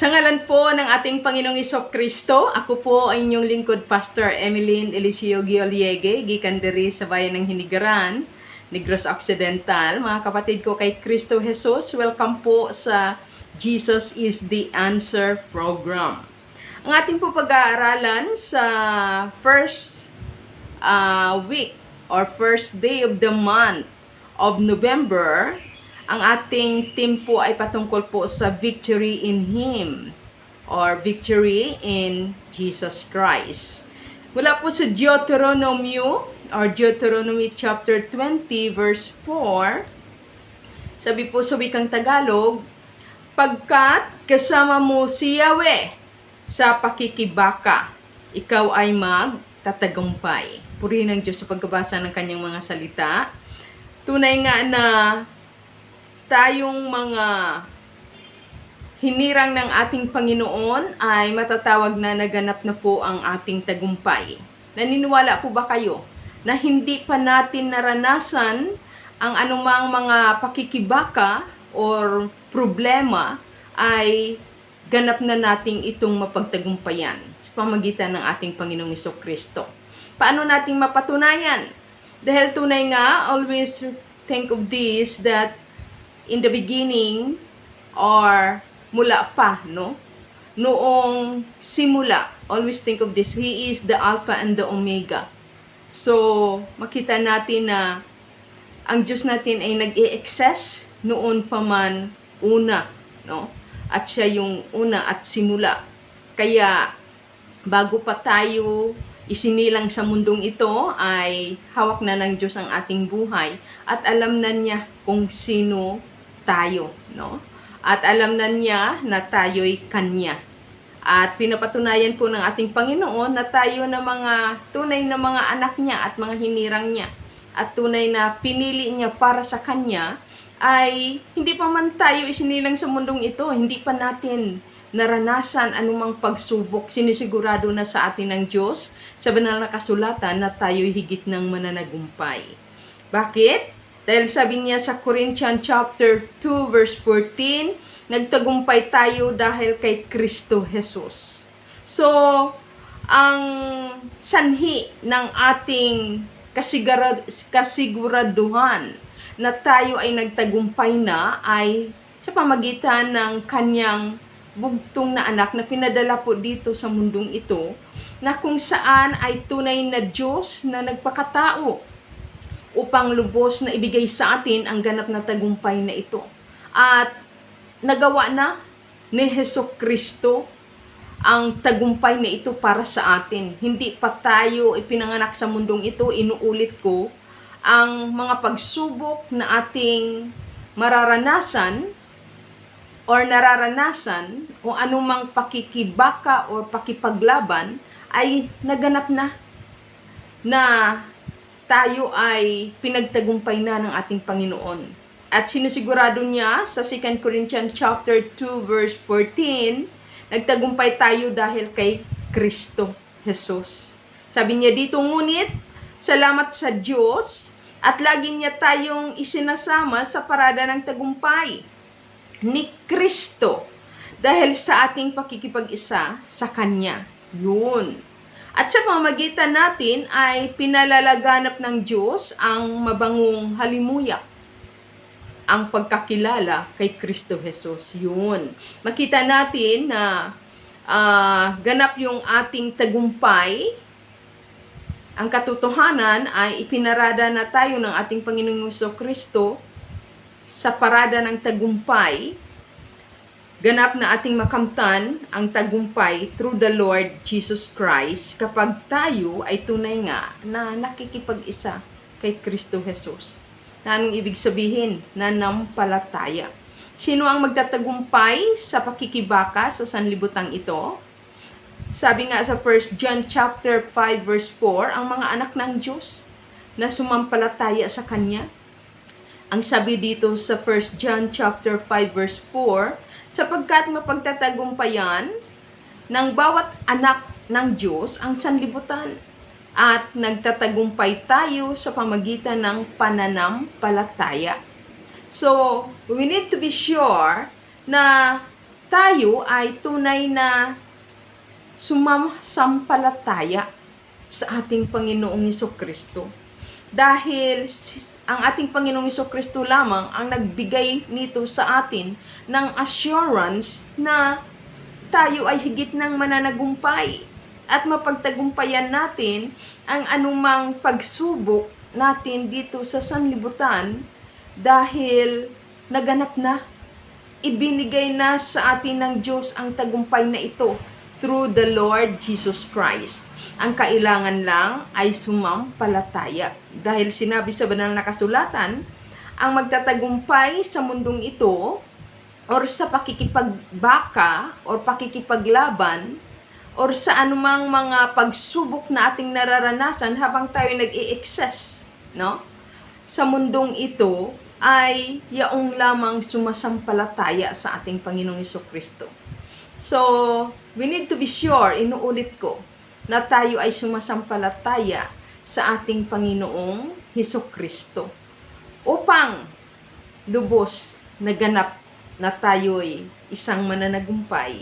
Sa ngalan po ng ating Panginoong Kristo, ako po ang inyong lingkod, Pastor Emeline Eliseo Gioliege, gikan diri sa bayan ng Hinigaran, Negros Occidental. Mga kapatid ko kay Kristo Jesus, welcome po sa Jesus is the Answer program. Ang ating po pag-aaralan sa first week or first day of the month of November, ang ating theme po ay patungkol po sa victory in Him or victory in Jesus Christ. Mula po sa Deuteronomy chapter 20 verse 4, sabi po sa wikang Tagalog, pagkat kasama mo si Yahweh sa pakikibaka, ikaw ay magtatagumpay. Purihin ng Diyos sa pagbabasa ng kanyang mga salita. Tunay nga na tayong mga hinirang ng ating Panginoon ay matatawag na naganap na po ang ating tagumpay. Naniniwala po ba kayo na hindi pa natin naranasan ang anumang mga pakikibaka or problema ay ganap na nating itong mapagtagumpayan sa pamagitan ng ating Panginoong Kristo? Paano nating mapatunayan? Dahil tunay nga, always think of this, that in the beginning or mula pa, no? Noong simula, always think of this, He is the Alpha and the Omega. So, makita natin na ang Diyos natin ay nag-i-excess noon pa man una, no? At siya yung una at simula. Kaya, bago pa tayo isinilang sa mundong ito, ay hawak na ng Diyos ang ating buhay at alam na niya kung sino tayo, no? At alam na niya na tayo'y Kanya. At pinapatunayan po ng ating Panginoon na tayo na mga tunay na mga anak niya at mga hinirang niya at tunay na pinili niya para sa Kanya, ay hindi pa man tayo isinilang sa mundong ito, hindi pa natin naranasan anumang pagsubok. Sinisigurado na sa atin ng Diyos sa banal na kasulatan na tayo'y higit ng mananagumpay. Bakit? Dahil sabi niya sa Corinthians chapter 2 verse 14, nagtagumpay tayo dahil kay Kristo Jesus. So, ang sanhi ng ating kasiguraduhan na tayo ay nagtagumpay na ay sa pamagitan ng Kanyang bugtong na anak na pinadala po dito sa mundong ito, na kung saan ay tunay na Diyos na nagpakatao upang lubos na ibigay sa atin ang ganap na tagumpay na ito. At nagawa na ni Kristo ang tagumpay na ito para sa atin. Hindi pa tayo ipinanganak sa mundong ito, inuulit ko, ang mga pagsubok na ating mararanasan or nararanasan o anumang pakikibaka o pakipaglaban ay naganap na tayo ay pinagtagumpay na ng ating Panginoon. At sinisigurado niya sa 2 Corinthians chapter 2 verse 14, nagtagumpay tayo dahil kay Kristo Jesus. Sabi niya dito, ngunit salamat sa Diyos at lagi niya tayong isinasama sa parada ng tagumpay ni Kristo dahil sa ating pakikipag-isa sa Kanya. Yun. At sa pamamagitan natin ay pinalalaganap ng Diyos ang mabangong halimuyak, ang pagkakilala kay Kristo Jesus. Yun. Makita natin na ganap yung ating tagumpay. Ang katotohanan ay ipinarada na tayo ng ating Panginoong Kristo sa parada ng tagumpay. Ganap na ating makamtan ang tagumpay through the Lord Jesus Christ kapag tayo ay tunay nga na nakikipag-isa kay Kristo Jesus. Na anong ibig sabihin? Nanampalataya. Sino ang magtatagumpay sa pakikibaka sa sanlibutan ito? Sabi nga sa 1 John chapter 5 verse 4, ang mga anak ng Diyos na sumampalataya sa Kanya. Ang sabi dito sa 1 John chapter 5 verse 4, sapagkat mapagtatagumpayan ng bawat anak ng Diyos ang sanlibutan at nagtatagumpay tayo sa pamagitan ng pananampalataya. So, we need to be sure na tayo ay tunay na sumasampalataya sa ating Panginoong Hesukristo. Dahil ang ating Panginoong Hesukristo lamang ang nagbigay nito sa atin ng assurance na tayo ay higit ng mananagumpay at mapagtagumpayan natin ang anumang pagsubok natin dito sa sanlibutan dahil naganap na. Ibinigay na sa atin ng Diyos ang tagumpay na ito through the Lord Jesus Christ. Ang kailangan lang ay sumampalataya. Dahil sinabi sa banal na kasulatan, ang magtatagumpay sa mundong ito or sa pakikipagbaka or pakikipaglaban or sa anumang mga pagsubok na ating nararanasan habang tayo nag-i-excess, no? Sa mundong ito ay yaong lamang sumasampalataya sa ating Panginoong Hesukristo. So, we need to be sure, inuulit ko, na tayo ay sumasampalataya sa ating Panginoong Hesukristo upang lubos na ganap na tayo'y isang mananagumpay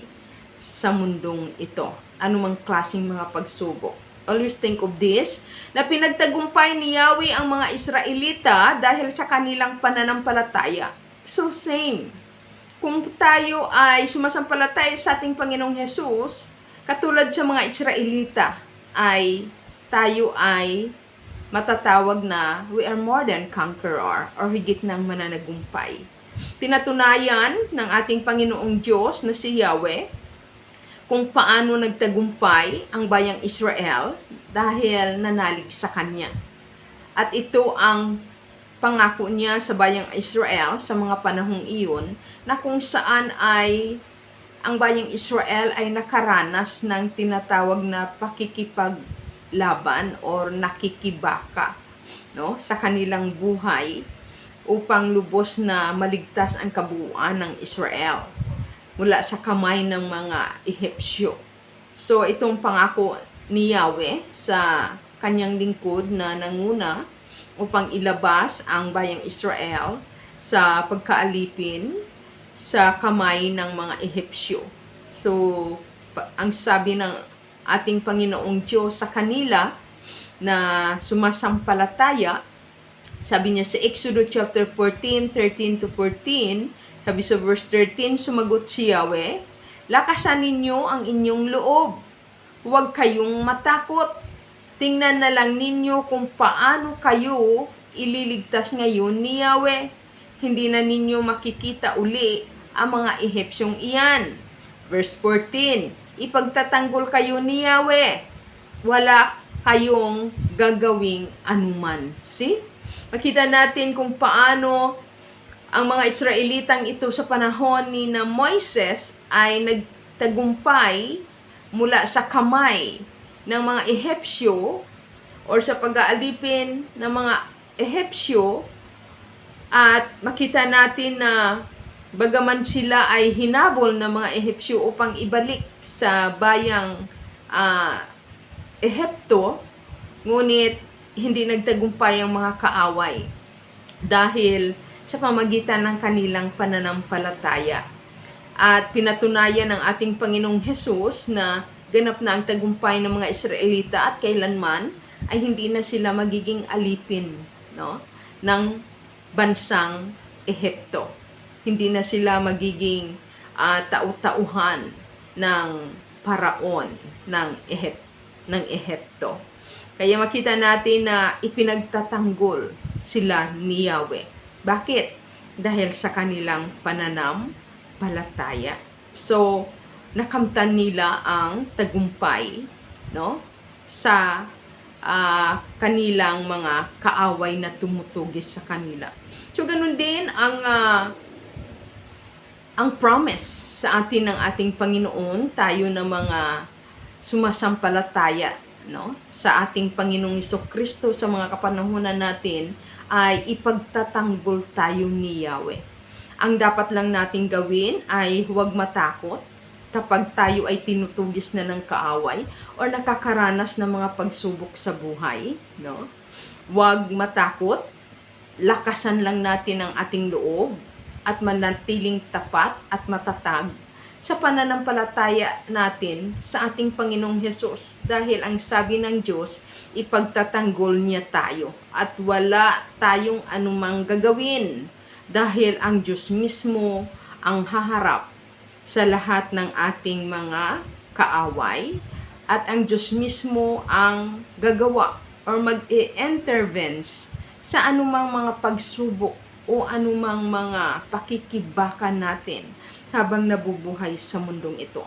sa mundong ito. Anumang klaseng mga pagsubok. Always think of this, na pinagtagumpay ni Yahweh ang mga Israelita dahil sa kanilang pananampalataya. So same, kung tayo ay sumasampalataya sa ating Panginoong Hesus, katulad sa mga Israelita, ay tayo ay matatawag na we are more than conqueror or higit ng mananagumpay. Pinatunayan ng ating Panginoong Diyos na si Yahweh kung paano nagtagumpay ang bayang Israel dahil nanalig sa Kanya. At ito ang pangako niya sa bayang Israel sa mga panahong iyon na kung saan ay ang bayang Israel ay nakaranas ng tinatawag na pakikipaglaban or nakikibaka, no, sa kanilang buhay upang lubos na maligtas ang kabuuan ng Israel mula sa kamay ng mga Ehipsyo. So, itong pangako ni Yahweh sa kanyang lingkod na nanguna upang ilabas ang bayang Israel sa pagkaalipin sa kamay ng mga Ehipsyo. So, ang sabi ng ating Panginoong Diyos sa kanila na sumasampalataya, sabi niya sa Exodus chapter 14, 13 to 14, sabi sa verse 13, sumagot si Yahweh, lakasan ninyo ang inyong loob. Huwag kayong matakot. Tingnan na lang ninyo kung paano kayo ililigtas ngayon ni Yahweh. Hindi na ninyo makikita uli ang mga Ehipsyong iyan. Verse 14, ipagtatanggol kayo ni Yahweh. Wala kayong gagawing anuman. See? Makita natin kung paano ang mga Israelitang ito sa panahon ni na Moises ay nagtagumpay mula sa kamay ng mga Ehipsyo or sa pag-aalipin ng mga Ehipsyo, at makita natin na bagaman sila ay hinabol ng mga Ehipsyo upang ibalik sa bayang Ehipto, ngunit hindi nagtagumpay ang mga kaaway dahil sa pamagitan ng kanilang pananampalataya. At pinatunayan ng ating Panginoong Hesus na ganap na ang tagumpay ng mga Israelita at kailanman ay hindi na sila magiging alipin, no, ng bansang Ehipto. Hindi na sila magiging tau-tauhan ng paraon ng Ehipto. Kaya makita natin na ipinagtatanggol sila ni Yahweh. Bakit? Dahil sa kanilang pananampalataya. So, nakamtan nila ang tagumpay, no, sa kanilang mga kaaway na tumutugis sa kanila. So, ganun din ang promise sa atin ng ating Panginoon, tayo na mga sumasampalataya, no, sa ating Panginoong Hesukristo sa mga kapanahunan natin ay ipagtatanggol tayo ni Yahweh. Ang dapat lang nating gawin ay huwag matakot kapag tayo ay tinutugis na ng kaaway o nakakaranas ng mga pagsubok sa buhay, no? Huwag matakot, lakasan lang natin ang ating loob at manatiling tapat at matatag sa pananampalataya natin sa ating Panginoong Hesus. Dahil ang sabi ng Diyos, ipagtatanggol niya tayo at wala tayong anumang gagawin dahil ang Diyos mismo ang haharap sa lahat ng ating mga kaaway at ang Diyos mismo ang gagawa or mag-intervenes sa anumang mga pagsubok o anumang mga pakikibakan natin habang nabubuhay sa mundong ito.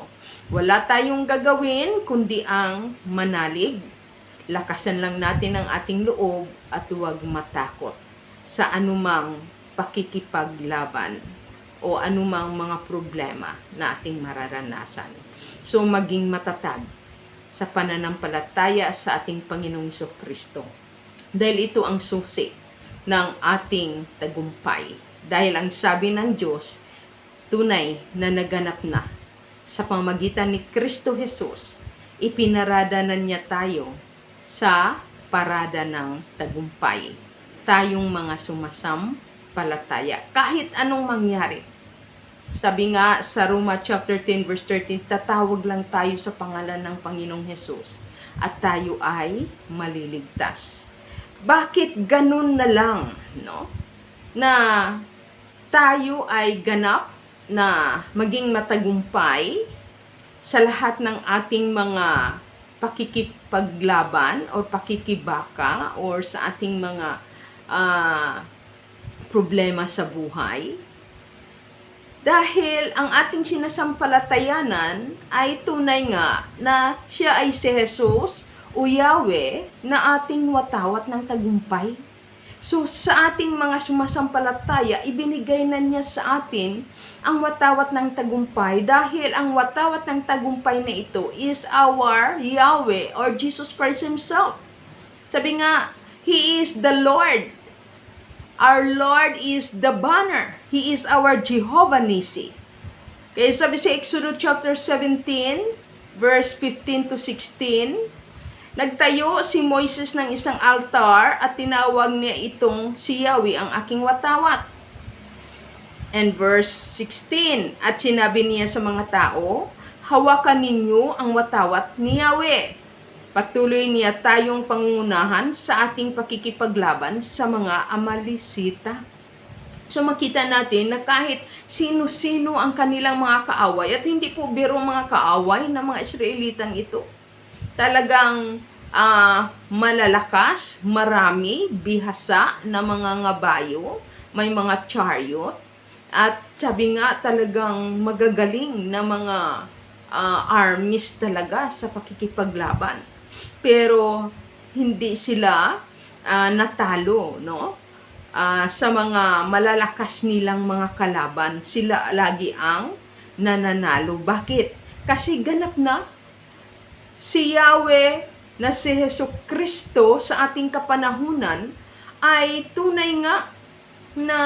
Wala tayong gagawin kundi ang manalig. Lakasan lang natin ang ating loob at huwag matakot sa anumang pakikipaglaban o anumang mga problema na ating mararanasan. So maging matatag sa pananampalataya sa ating Panginoong Kristo. Dahil ito ang susi ng ating tagumpay. Dahil ang sabi ng Diyos, tunay na naganap na sa pamamagitan ni Kristo Jesus, ipinarada na niya tayo sa parada ng tagumpay. Tayong mga sumasampalataya, kahit anong mangyari. Sabi nga sa Roma chapter 10 verse 13, tatawag lang tayo sa pangalan ng Panginoong Jesus at tayo ay maliligtas. Bakit ganun na lang, no? Na tayo ay ganap na maging matagumpay sa lahat ng ating mga pakikipaglaban o pakikibaka or sa ating mga problema sa buhay. Dahil ang ating sinasampalatayanan ay tunay nga na siya ay si Jesus o Yahweh na ating watawat ng tagumpay. So, sa ating mga sumasampalataya, ibinigay na niya sa atin ang watawat ng tagumpay dahil ang watawat ng tagumpay na ito is our Yahweh or Jesus Christ Himself. Sabi nga, He is the Lord. Our Lord is the banner. He is our Jehovah Nissi. Kaya sabi sa Exodus chapter 17, verse 15 to 16, nagtayo si Moises ng isang altar at tinawag niya itong si Yahweh ang aking watawat. And verse 16, at sinabi niya sa mga tao, hawakan ninyo ang watawat ni Yahweh. Patuloy niya tayong pangunahan sa ating pakikipaglaban sa mga Amalisita. So makita natin na kahit sino-sino ang kanilang mga kaaway, at hindi po biro mga kaaway ng mga Israelitang ito. Talagang malalakas, marami, bihasa na mga ngabayo, may mga chariot, at sabi nga talagang magagaling na mga armies talaga sa pakikipaglaban. Pero hindi sila natalo, no? Sa mga malalakas nilang mga kalaban, sila lagi ang nananalo. Bakit? Kasi ganap na si Yahweh na si Jesucristo sa ating kapanahunan ay tunay nga na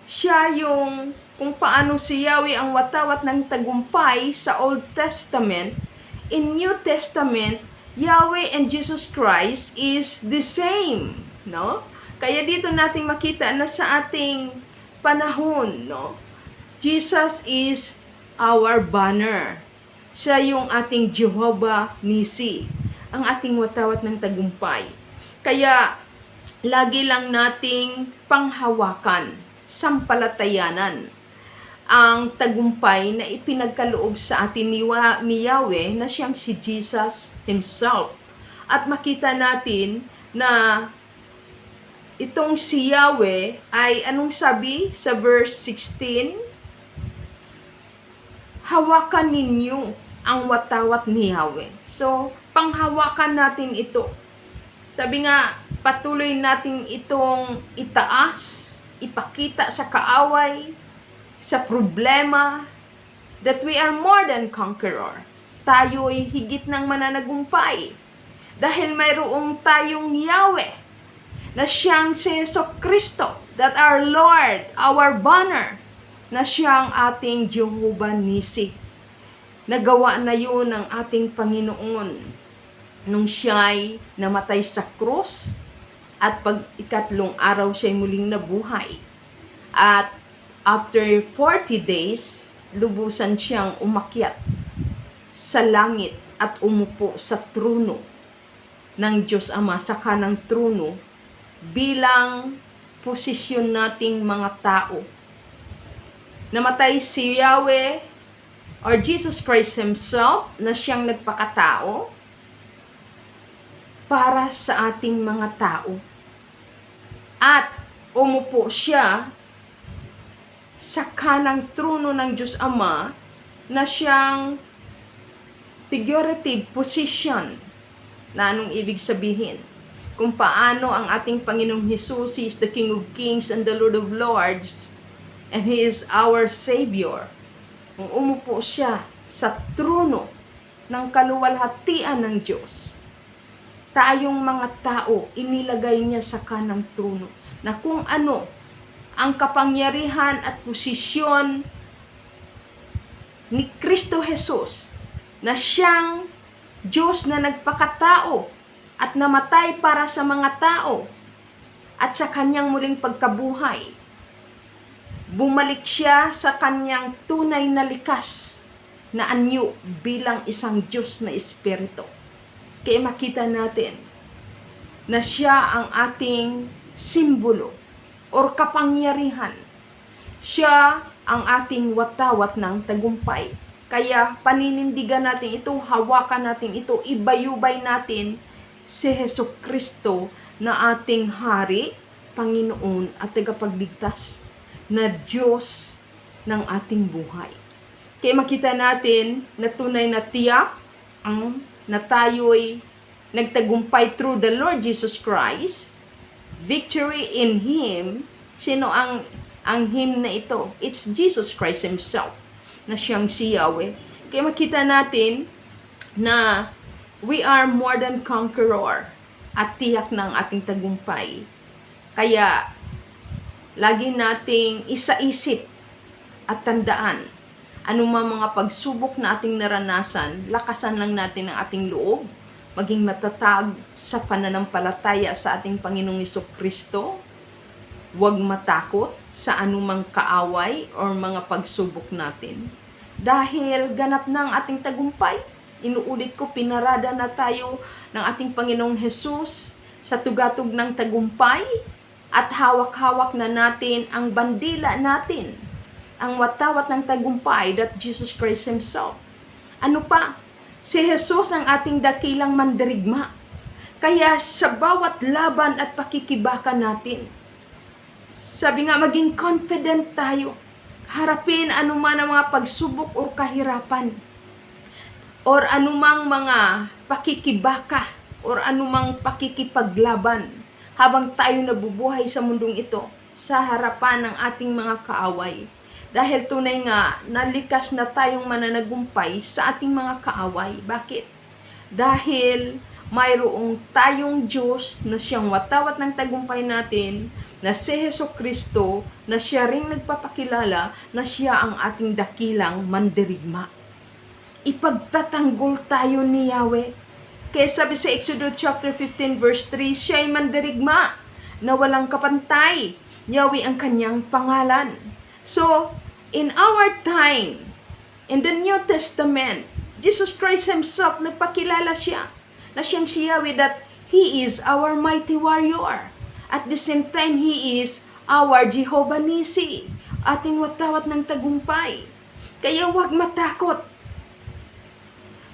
siya yung kung paano si Yahweh ang watawat ng tagumpay sa Old Testament. In New Testament, Yahweh and Jesus Christ is the same, no? Kaya dito natin makita na sa ating panahon, no? Jesus is our banner. Siya yung ating Jehovah Nissi, ang ating watawat ng tagumpay. Kaya, lagi lang nating panghawakan, sampalatayanan, ang tagumpay na ipinagkaloob sa atin ni Yahweh na siyang si Jesus Himself. At makita natin na itong si Yahweh ay anong sabi sa verse 16? Hawakan ninyo ang watawat ni Yahweh. So, panghawakan natin ito. Sabi nga, patuloy natin itong itaas, ipakita sa kaaway, sa problema, that we are more than conqueror. Tayo'y higit ng mananagumpay. Dahil mayroong tayong Yahweh, na siyang si Jesucristo, that our Lord, our banner, na siyang ating Jehovah Nissi. Nagawa na yun ng ating Panginoon nung siya'y namatay sa krus at pag ikatlong araw siya'y muling nabuhay. At after 40 days, lubusan siyang umakyat sa langit at umupo sa trono ng Diyos Ama, sa kanang trono, bilang posisyon nating mga tao. Namatay si Yahweh or Jesus Christ Himself na siyang nagpakatao para sa ating mga tao. At umupo siya sa kanang trono ng Diyos Ama na siyang figurative position. Na anong ibig sabihin? Kung paano ang ating Panginoong Jesus, He is the King of Kings and the Lord of Lords, and He is our Savior. Kung umupo siya sa trono ng kaluwalhatian ng Diyos, tayong mga tao, inilagay niya sa kanang trono na kung ano ang kapangyarihan at posisyon ni Kristo Jesus, na siyang Diyos na nagpakatao at namatay para sa mga tao, at sa kanyang muling pagkabuhay, bumalik siya sa kanyang tunay na likas na anyo bilang isang Diyos na Espiritu. Kaya makita natin na siya ang ating simbolo or kapangyarihan. Siya ang ating watawat ng tagumpay. Kaya paninindigan natin ito, hawakan natin ito, ibayubay natin si Jesucristo na ating Hari, Panginoon at tagapagligtas, na Diyos ng ating buhay. Kaya makita natin na tunay na tiyak na tayo'y nagtagumpay through the Lord Jesus Christ. Victory in Him. Sino ang Him na ito? It's Jesus Christ Himself, na siyang si Yahweh. Kaya makita natin na we are more than conqueror at tiyak ng ating tagumpay. Kaya lagi nating isaisip at tandaan, anumang mga pagsubok na ating naranasan, lakasan lang natin ang ating loob, maging matatag sa pananampalataya sa ating Panginoong Jesucristo. Huwag matakot sa anumang kaaway o mga pagsubok natin. Dahil ganap na ang ating tagumpay. Inuulit ko, pinarada na tayo ng ating Panginoong Jesus sa tugatog ng tagumpay, at hawak-hawak na natin ang bandila natin, ang watawat ng tagumpay, that Jesus Christ Himself. Ano pa? Si Jesus ang ating dakilang mandirigma. Kaya sa bawat laban at pakikibaka natin, sabi nga, maging confident tayo. Harapin anuman ang mga pagsubok o kahirapan, or anumang mga pakikibaka, or anumang pakikipaglaban, habang tayo nabubuhay sa mundong ito, sa harapan ng ating mga kaaway. Dahil tunay nga, nalikas na tayong mananagumpay sa ating mga kaaway. Bakit? Dahil mayroong tayong Diyos na siyang watawat ng tagumpay natin, na si Jesucristo, na siya ring nagpapakilala na siya ang ating dakilang mandirigma. Ipagtatanggol tayo ni Yahweh. Kaya sabi sa Exodus chapter 15 verse 3, siya ay mandirigma na walang kapantay. Yahweh ang kanyang pangalan. So, in our time, in the New Testament, Jesus Christ Himself, nagpakilala siya na siyang si Yahweh, that He is our mighty warrior. At the same time, He is our Jehovah Nisi, ating watawat ng tagumpay. Kaya huwag matakot.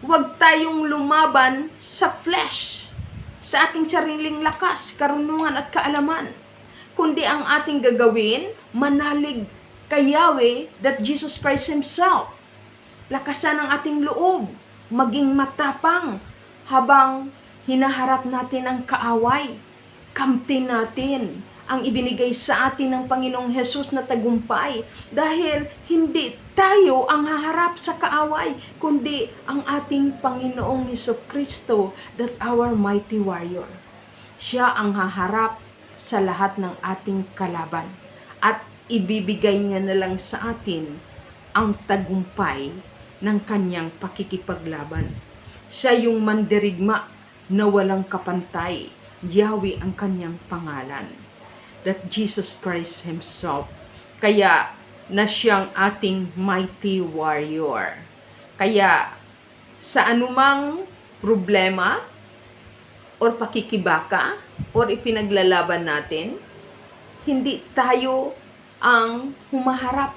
Huwag tayong lumaban sa flesh, sa ating sariling lakas, karunungan at kaalaman. Kundi ang ating gagawin, manalig kay Yahweh, that Jesus Christ Himself. Lakasan ang ating loob, maging matapang habang hinaharap natin ang kaaway. Kamtin natin ang ibinigay sa atin ng Panginoong Jesus na tagumpay. Dahil hindi tayo ang haharap sa kaaway, kundi ang ating Panginoong Jesucristo, that our mighty warrior. Siya ang haharap sa lahat ng ating kalaban. At ibibigay niya na lang sa atin ang tagumpay ng kanyang pakikipaglaban. Siya yung mandirigma na walang kapantay. Yahweh ang kanyang pangalan. That Jesus Christ Himself. Kaya na siyang ating mighty warrior. Kaya sa anumang problema or pakikibaka or ipinaglalaban natin, hindi tayo ang humaharap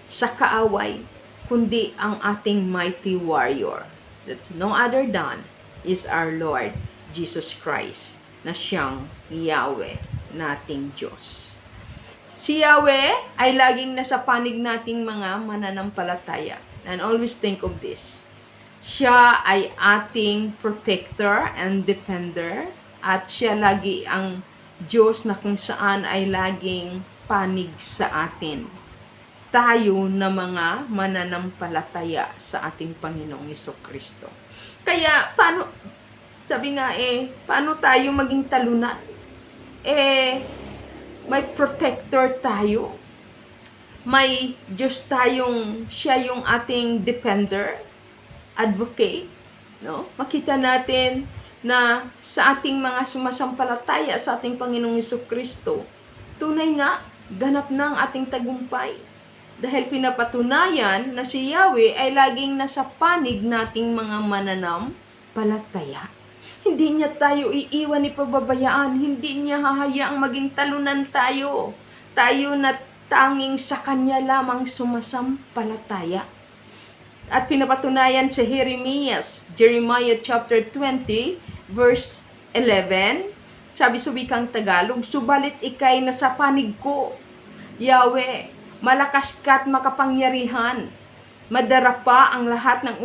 sa kaaway, kundi ang ating mighty warrior. That's no other than is our Lord Jesus Christ, na siyang Yahweh, nating Diyos. Si Yahweh ay laging nasa panig nating mga mananampalataya. And always think of this. Siya ay ating protector and defender, at siya lagi ang Diyos na kung saan ay laging panig sa atin. Tayo na mga mananampalataya sa ating Panginoong Jesucristo. Kaya, paano tayo maging talunan? May protector tayo. May Diyos tayong, siya yung ating defender, advocate, no? Makita natin na sa ating mga sumasampalataya sa ating Panginoong Jesucristo, tunay nga, ganap na ang ating tagumpay. Dahil pinapatunayan na si Yahweh ay laging nasa panig nating mga mananampalataya. Hindi niya tayo iiwan ni pababayaan. Hindi niya hahayaang maging talunan tayo. Tayo na tanging sa Kanya lamang sumasampalataya. At pinapatunayan sa Jeremiah chapter 20, verse 11, sabi sa wikang Tagalog, "Subalit ikay nasa panig ko, Yahweh, malakas ka't makapangyarihan. Madara pa ang lahat ng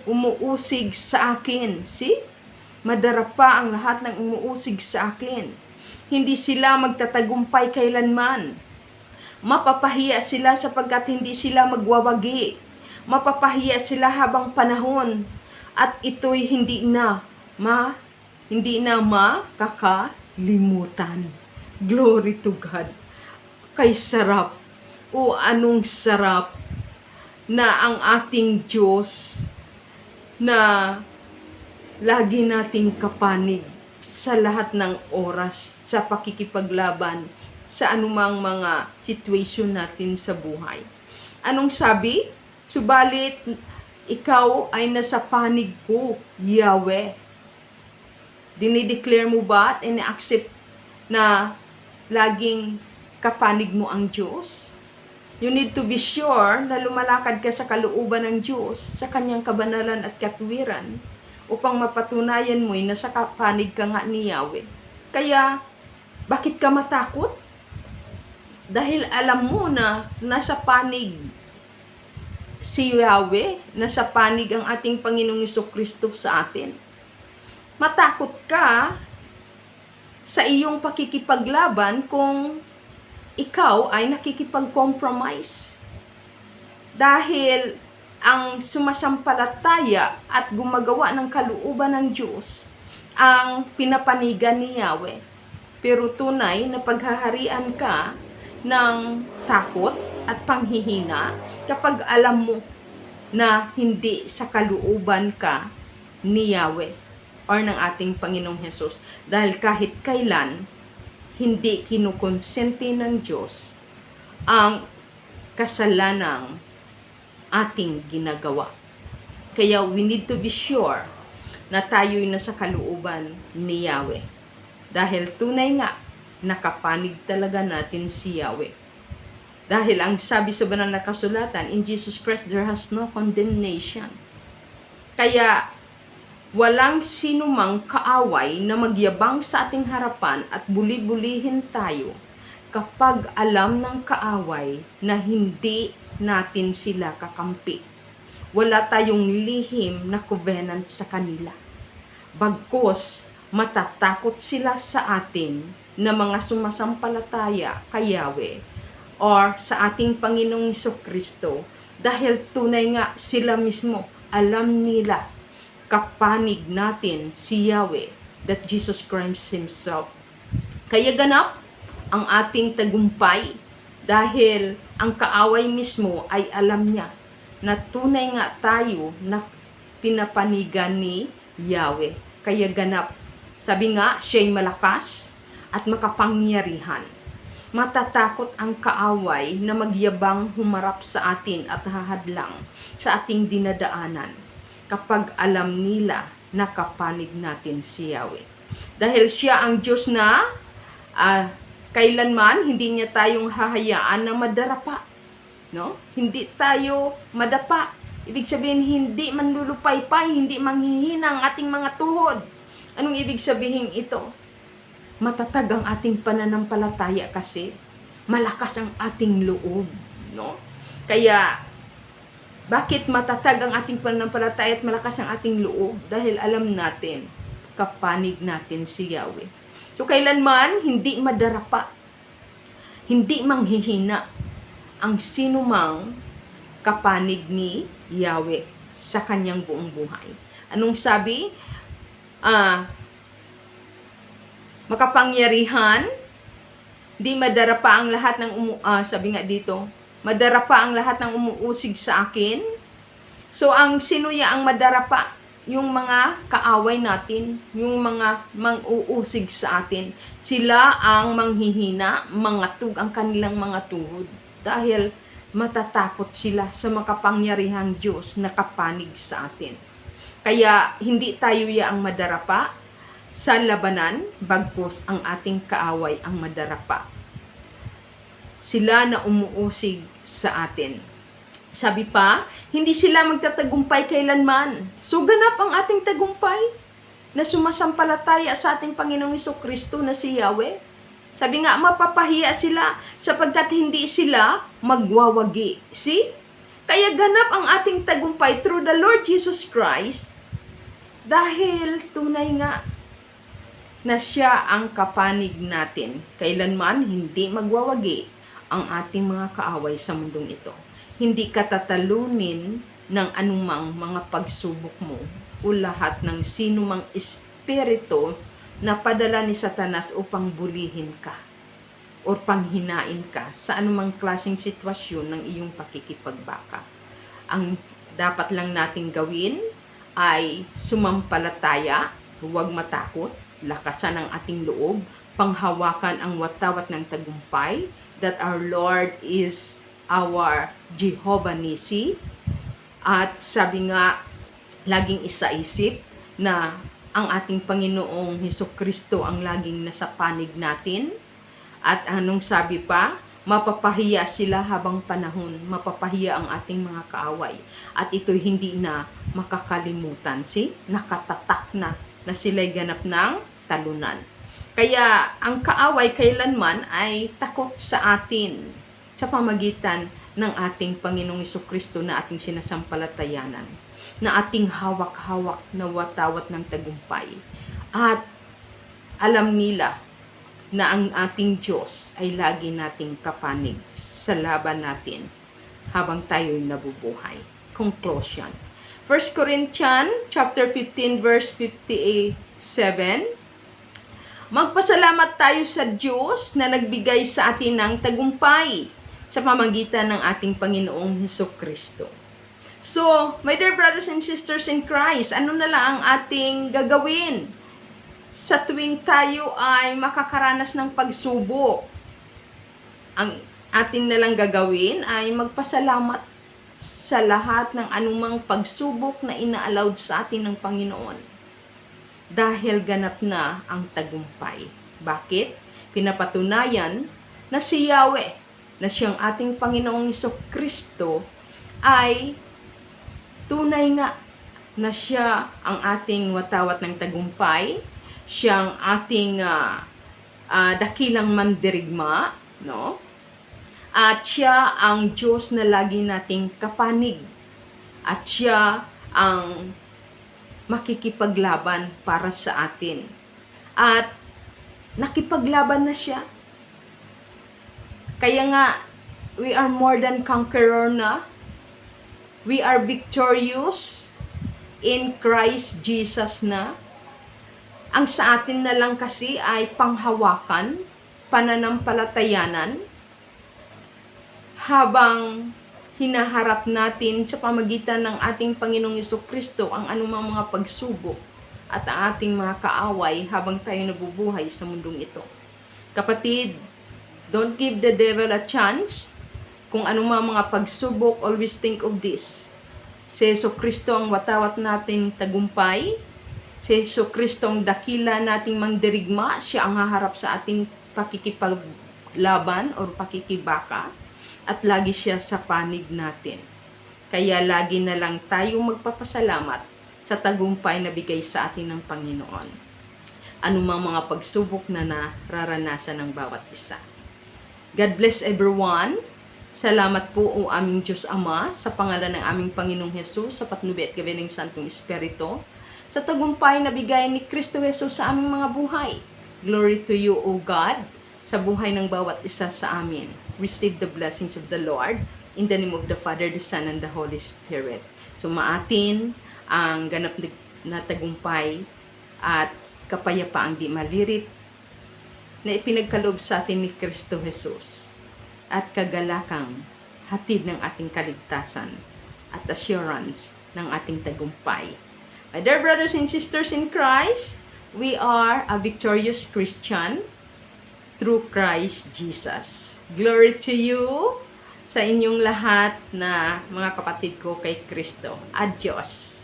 umuusig sa akin." See? Madara pa ang lahat ng umuusig sa akin. Hindi sila magtatagumpay kailanman. Mapapahiya sila sapagkat hindi sila magwawagi. Mapapahiya sila habang panahon, at ito'y hindi na makakalimutan. Glory to God. Kay sarap, o anong sarap na ang ating Diyos na lagi nating kapanig sa lahat ng oras sa pakikipaglaban sa anumang mga situation natin sa buhay. Anong sabi? "Subalit ikaw ay nasa panig ko, Yahweh." Dinideclare mo ba at ina-accept na laging kapanig mo ang Diyos? You need to be sure na lumalakad ka sa kalooban ng Diyos, sa Kanyang kabanalan at katwiran, upang mapatunayan mo'y nasa kapanig ka nga ni Yahweh. Kaya, bakit ka matakot? Dahil alam mo na nasa panig si Yahweh, nasa panig ang ating Panginoong Jesucristo sa atin. Matakot ka sa iyong pakikipaglaban kung ikaw ay nakikipag-compromise. Dahil ang sumasampalataya at gumagawa ng kalooban ng Diyos ang pinapanigan ni Yahweh. Pero tunay na paghaharian ka ng takot at panghihina kapag alam mo na hindi sa kalooban ka ni Yahweh or ng ating Panginoong Hesus. Dahil kahit kailan, hindi kinukonsente ng Diyos ang kasalanang ating ginagawa. Kaya we need to be sure na tayo'y nasa kalooban ni Yahweh. Dahil tunay nga, nakapanig talaga natin si Yahweh. Dahil ang sabi sa banal na kasulatan, in Jesus Christ there has no condemnation. Kaya walang sinumang kaaway na magyabang sa ating harapan at buli-bulihin tayo kapag alam ng kaaway na hindi natin sila kakampi. Wala tayong lihim na covenant sa kanila. Bagkus, matatakot sila sa atin na mga sumasampalataya kay Yahweh or sa ating Panginoong Jesucristo, dahil tunay nga sila mismo alam nila kapanig natin si Yahweh, that Jesus Christ Himself. Kaya ganap ang ating tagumpay dahil ang kaaway mismo ay alam niya na tunay nga tayo na pinapanigan ni Yahweh. Kaya ganap, sabi nga, siya'y malakas at makapangyarihan. Matatakot ang kaaway na magyabang humarap sa atin at hahadlang sa ating dinadaanan kapag alam nila na kapanig natin si Yahweh. Dahil siya ang Diyos na kailanman hindi niya tayong hahayaan na madarapa. No? Hindi tayo madapa. Ibig sabihin, hindi manlulupaypay, hindi manghihina ang ating mga tuhod. Anong ibig sabihin ito? Matatag ang ating pananampalataya kasi malakas ang ating loob, no? Kaya bakit matatag ang ating pananampalataya at malakas ang ating loob? Dahil alam natin, kapanig natin si Yahweh. So kailanman hindi madarapa, hindi manghihina ang sinumang kapanig ni Yahweh sa kanyang buong buhay. Anong sabi? Makapangyarihan, di madarapa ang lahat ng sabi nga dito, madarapa ang lahat ng umuusig sa akin. So ang sinuya ang madarapa, yung mga kaaway natin, yung mga mang-uusig sa atin. Sila ang manghihina, mangatug ang kanilang mga tuhod dahil matatakot sila sa makapangyarihang Diyos na kapanig sa atin. Kaya hindi tayo yaang madarapa sa labanan, bagkus ang ating kaaway ang madarapa. Sila na umuusig sa atin. Sabi pa, hindi sila magtatagumpay kailanman. So ganap ang ating tagumpay na sumasampalataya sa ating Panginoong Hesukristo na si Yahweh. Sabi nga, mapapahiya sila sapagkat hindi sila magwawagi. See? Kaya ganap ang ating tagumpay through the Lord Jesus Christ dahil tunay nga na siya ang kapanig natin. Kailanman hindi magwawagi ang ating mga kaaway sa mundong ito. Hindi katatalunin ng anumang mga pagsubok mo o lahat ng sinumang espiritu na padala ni Satanas upang bulihin ka o panghinain ka sa anumang klaseng sitwasyon ng iyong pakikipagbaka. Ang dapat lang nating gawin ay sumampalataya, huwag matakot, lakasan ang ating loob, panghawakan ang watawat ng tagumpay, that our Lord is our Jehovah Nissi. At sabi nga, laging isaisip na ang ating Panginoong Hesukristo ang laging nasa panig natin. At anong sabi pa? Mapapahiya sila habang panahon, mapapahiya ang ating mga kaaway. At ito'y hindi na makakalimutan. Nakatatak na sila'y ganap ng talunan. Kaya ang kaaway kailanman ay takot sa atin sa pamagitan ng ating Panginoong Hesukristo na ating sinasampalatayanan, na ating hawak-hawak na watawat ng tagumpay. At alam nila na ang ating Diyos ay lagi nating kapanig sa laban natin habang tayo'y nabubuhay. Conclusion. 1 Corinthians chapter 15 verse 57. Magpasalamat tayo sa Diyos na nagbigay sa atin ng tagumpay sa pamagitan ng ating Panginoong Hesukristo. So, my dear brothers and sisters in Christ, ano na lang ang ating gagawin sa tuwing tayo ay makakaranas ng pagsubok? Ang atin na lang gagawin ay magpasalamat sa lahat ng anumang pagsubok na ina-allowed sa atin ng Panginoon. Dahil ganap na ang tagumpay. Bakit? Pinapatunayan na si Yahweh, na siyang ating Panginoong Hesukristo, ay tunay nga na siya ang ating watawat ng tagumpay, siyang ating dakilang mandirigma, no? At siya ang Diyos na lagi nating kapanig. At siya ang makikipaglaban para sa atin. At nakipaglaban na siya. Kaya nga, we are more than conqueror na. We are victorious in Christ Jesus na. Ang sa atin na lang kasi ay panghawakan, pananampalatayanan, habang hinaharap natin sa pamagitan ng ating Panginoong Hesukristo ang anumang mga pagsubok at ang ating mga kaaway habang tayo nabubuhay sa mundong ito. Kapatid, Don't give the devil a chance. Kung anumang mga pagsubok, always think of this. Si Jesucristo ang watawat nating tagumpay. Si Jesucristo ang dakila nating mangdirigma. Siya ang haharap sa ating pakikipaglaban o pakikibaka. At lagi siya sa panig natin. Kaya lagi na lang tayo magpapasalamat sa tagumpay na bigay sa atin ng Panginoon. Anumang mga pagsubok na nararanasan ng bawat isa. God bless everyone. Salamat po o aming Diyos Ama sa pangalan ng aming Panginoong Hesus sa patnubi at gabi ng Santong Espiritu sa tagumpay na bigay ni Kristo Jesus sa aming mga buhay. Glory to you, O God, sa buhay ng bawat isa sa amin. Receive the blessings of the Lord in the name of the Father, the Son, and the Holy Spirit. Sumaatin ang ganap na tagumpay at kapayapaang di malirit na ipinagkaloob sa atin ni Kristo Jesus at kagalakang hatid ng ating kaligtasan at assurance ng ating tagumpay. My dear brothers and sisters in Christ, we are a victorious Christian through Christ Jesus. Glory to you sa inyong lahat na mga kapatid ko kay Kristo. Adios!